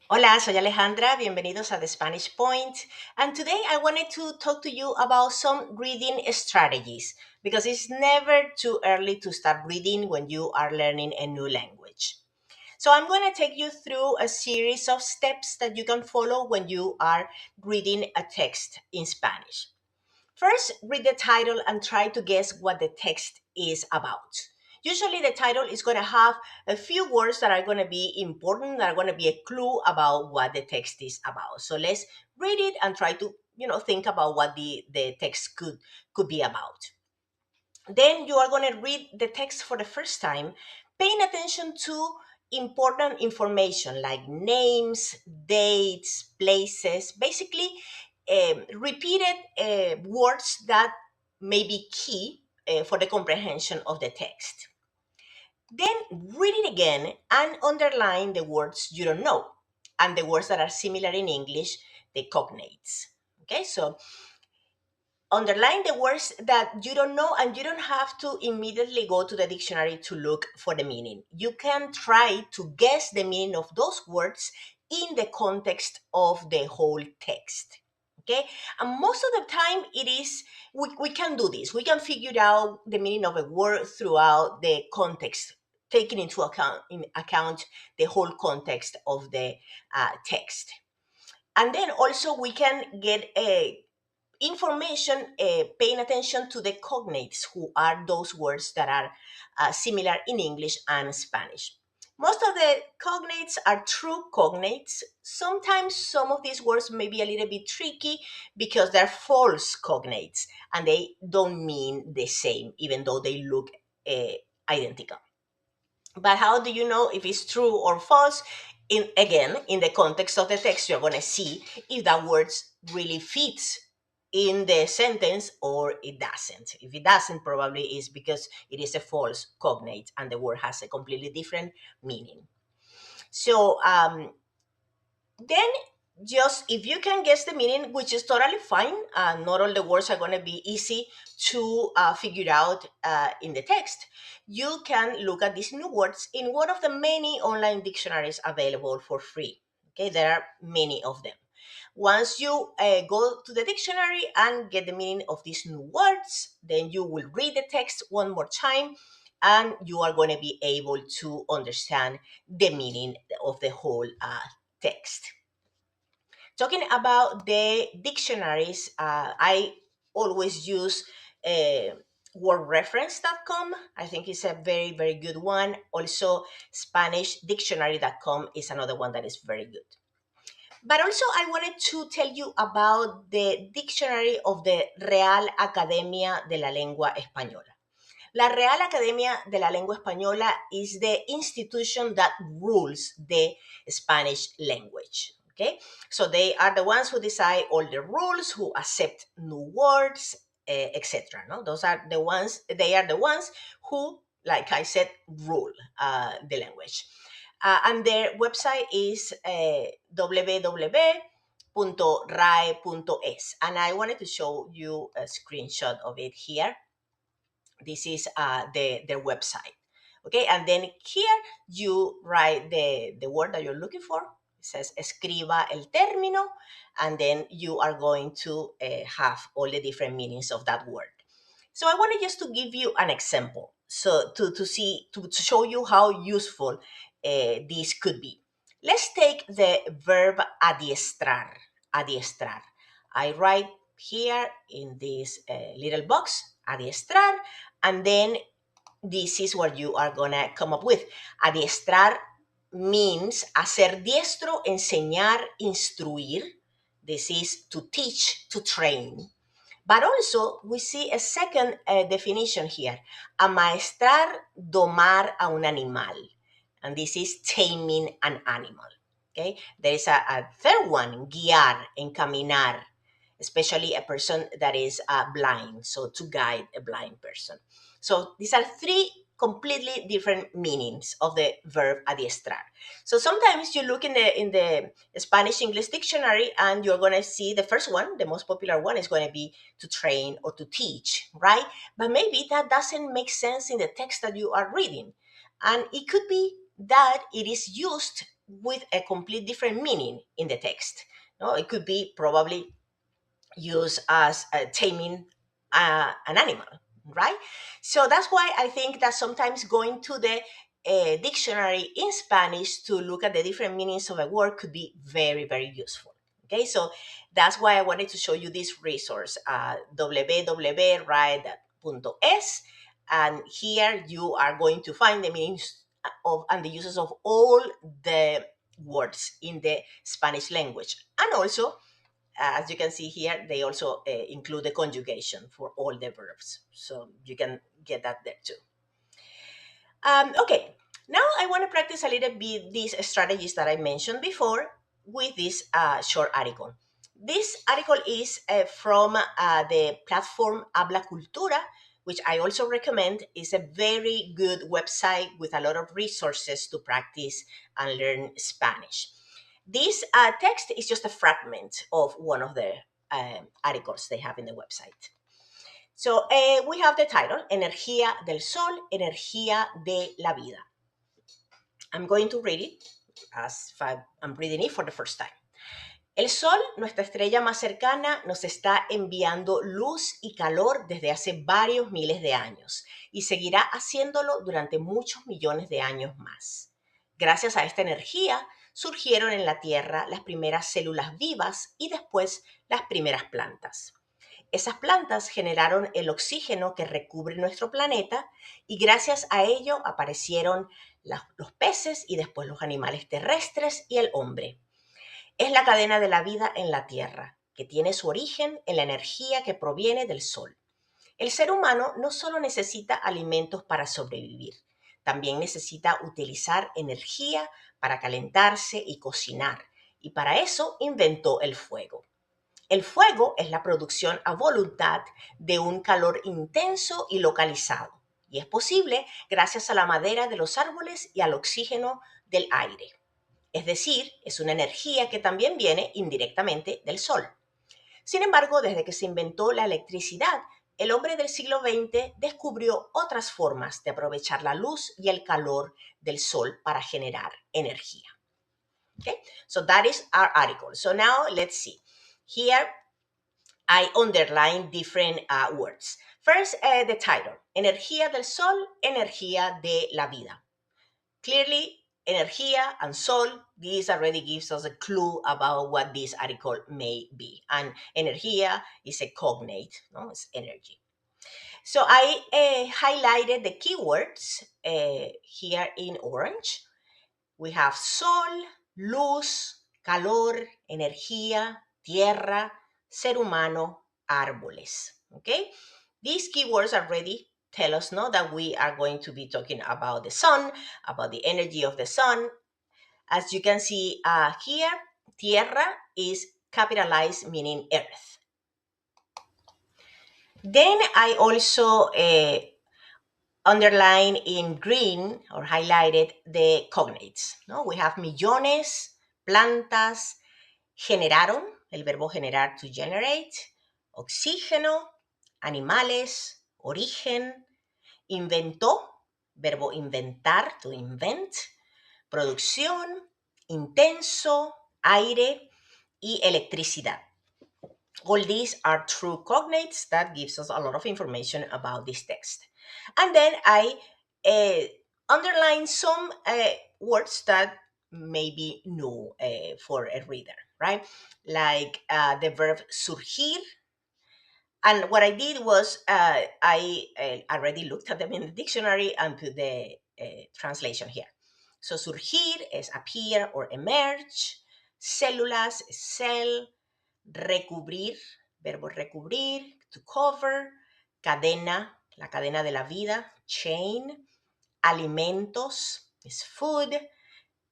Hola, soy Alejandra. Bienvenidos a The Spanish Point. And today I wanted to talk to you about some reading strategies because it's never too early to start reading when you are learning a new language. So I'm going to take you through a series of steps that you can follow when you are reading a text in Spanish. First, read the title and try to guess what the text is about. Usually, the title is going to have a few words that are going to be important, that are going to be a clue about what the text is about. So let's read it and try to, think about what the text could be about. Then you are going to read the text for the first time, paying attention to important information like names, dates, places, basically repeated words that may be key for the comprehension of the text. Then read it again and underline the words you don't know and the words that are similar in English, the cognates. Okay, so underline the words that you don't know, and you don't have to immediately go to the dictionary to look for the meaning. You can try to guess the meaning of those words in the context of the whole text. Okay, and most of the time we can do this. We can figure out the meaning of a word throughout the context, taking into account the whole context of the text. And then also we can get a information, paying attention to the cognates, who are those words that are similar in English and Spanish. Most of the cognates are true cognates. Sometimes some of these words may be a little bit tricky because they're false cognates and they don't mean the same, even though they look uh, identical. But how do you know if it's true or false? In the context of the text, you're going to see if that word really fits in the sentence or it doesn't. If it doesn't, probably is because it is a false cognate and the word has a completely different meaning. So then just if you can guess the meaning, which is totally fine, not all the words are going to be easy to figure out in the text. You can look at these new words in one of the many online dictionaries available for free. Okay, there are many of them. Once you go to the dictionary and get the meaning of these new words, then you will read the text one more time and you are going to be able to understand the meaning of the whole text. Talking about the dictionaries, I always use wordreference.com. I think it's a very, very good one. Also, SpanishDictionary.com is another one that is very good. But also, I wanted to tell you about the dictionary of the Real Academia de la Lengua Española. La Real Academia de la Lengua Española is the institution that rules the Spanish language. Okay, so they are the ones who decide all the rules, who accept new words, etc. No, those are the ones. They are the ones who, like I said, rule the language. And their website is www.rae.es. And I wanted to show you a screenshot of it here. This is their website. Okay, and then here you write the word that you're looking for. It says escriba el término, and then you are going to have all the different meanings of that word. So I wanted just to give you an example, so to show you how useful this could be. Let's take the verb adiestrar. Adiestrar. I write here in this little box adiestrar, and then this is what you are gonna come up with. Adiestrar means hacer diestro, enseñar, instruir. This is to teach, to train. But also, we see a second definition here. Amaestrar, domar a un animal. And this is taming an animal. Okay? There is a third one, guiar, encaminar, especially a person that is blind. So to guide a blind person. So these are three completely different meanings of the verb adiestrar. So sometimes you look in the Spanish English dictionary and you're going to see the first one, the most popular one is going to be to train or to teach, right? But maybe that doesn't make sense in the text that you are reading. And it could be that it is used with a complete different meaning in the text. No, it could be probably used as taming an animal, right? So that's why I think that sometimes going to the dictionary in Spanish to look at the different meanings of a word could be very, very useful. Okay, so that's why I wanted to show you this resource, www.ride.es, and here you are going to find the meanings of and the uses of all the words in the Spanish language, and also as you can see here, they also include the conjugation for all the verbs. So you can get that there too. Okay, now I want to practice a little bit these strategies that I mentioned before with this short article. This article is from the platform Habla Cultura, which I also recommend is a very good website with a lot of resources to practice and learn Spanish. This text is just a fragment of one of the articles they have in the website. So we have the title, Energía del Sol, Energía de la Vida. I'm going to read it as if I'm reading it for the first time. El Sol, nuestra estrella más cercana, nos está enviando luz y calor desde hace varios miles de años y seguirá haciéndolo durante muchos millones de años más. Gracias a esta energía surgieron en la Tierra las primeras células vivas y después las primeras plantas. Esas plantas generaron el oxígeno que recubre nuestro planeta y gracias a ello aparecieron los peces y después los animales terrestres y el hombre. Es la cadena de la vida en la Tierra, que tiene su origen en la energía que proviene del Sol. El ser humano no solo necesita alimentos para sobrevivir, también necesita utilizar energía para calentarse y cocinar, y para eso inventó el fuego. El fuego es la producción a voluntad de un calor intenso y localizado, y es posible gracias a la madera de los árboles y al oxígeno del aire. Es decir, es una energía que también viene indirectamente del sol. Sin embargo, desde que se inventó la electricidad, el hombre del siglo XX descubrió otras formas de aprovechar la luz y el calor del sol para generar energía. Okay, so that is our article. So now let's see. Here I underline different words. First, the title, Energía del Sol, Energía de la Vida. Clearly, energía and sol, this already gives us a clue about what this article may be. And energía is a cognate, no? It's energy. So I highlighted the keywords here in orange. We have sol, luz, calor, energía, tierra, ser humano, árboles. Okay? These keywords already tell us no, that we are going to be talking about the sun, about the energy of the sun. As you can see here, tierra is capitalized, meaning earth. Then I also underline in green or highlighted the cognates. ¿No? We have millones, plantas, generaron, el verbo generar, to generate, oxígeno, animales, origen, inventó, verbo inventar, to invent, producción, intenso, aire y electricidad. All these are true cognates that gives us a lot of information about this text. And then I underline some words that may be new for a reader, right? Like the verb surgir. And what I did was I already looked at them in the dictionary and put the translation here. So surgir is appear or emerge. Células is cell. Recubrir, verbo recubrir, to cover. Cadena, la cadena de la vida, chain. Alimentos is food.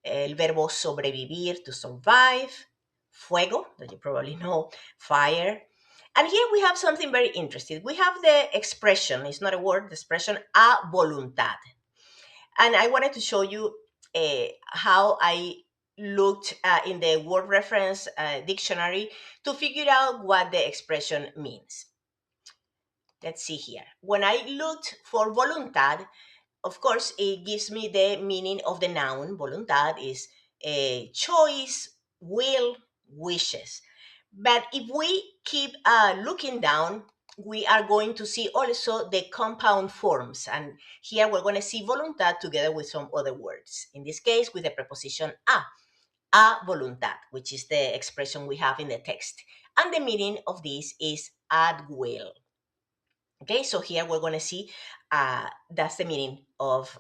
El verbo sobrevivir, to survive. Fuego, that you probably know, fire. And here we have something very interesting. We have the expression, it's not a word, the expression a voluntad. And I wanted to show you how I looked in the word reference dictionary to figure out what the expression means. Let's see here. When I looked for voluntad, of course, it gives me the meaning of the noun. Voluntad is choice, will, wishes. But if we keep looking down, we are going to see also the compound forms. And here we're going to see voluntad together with some other words. In this case, with the preposition a voluntad, which is the expression we have in the text. And the meaning of this is at will. Okay, so here we're going to see that's the meaning of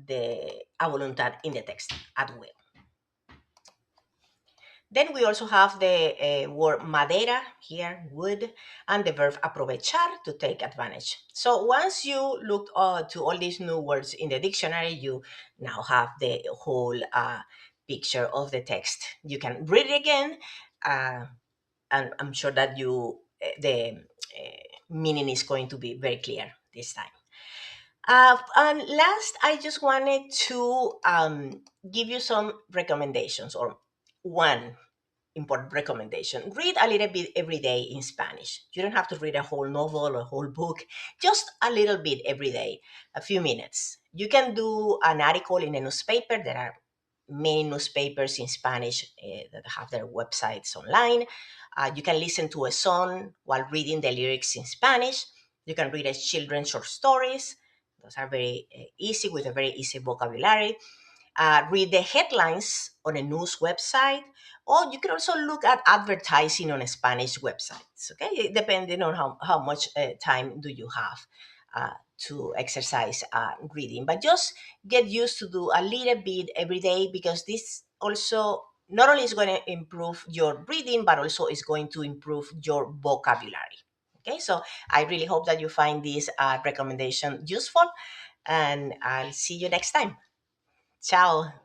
the a voluntad in the text, at will. Then we also have the word madera here, wood, and the verb aprovechar, to take advantage. So once you look to all these new words in the dictionary, you now have the whole picture of the text. You can read it again, and I'm sure that the meaning is going to be very clear this time. And last, I just wanted to give you some recommendations, or one important recommendation. Read a little bit every day in Spanish. You don't have to read a whole novel or a whole book, just a little bit every day, a few minutes. You can do an article in a newspaper. There are many newspapers in Spanish that have their websites online. You can listen to a song while reading the lyrics in Spanish. You can read as children's short stories. Those are very easy, with a very easy vocabulary. Read the headlines on a news website, or you can also look at advertising on a Spanish websites, okay, depending on how much time do you have to exercise reading. But just get used to do a little bit every day, because this also not only is going to improve your reading, but also is going to improve your vocabulary. Okay, so I really hope that you find this recommendation useful, and I'll see you next time. Ciao.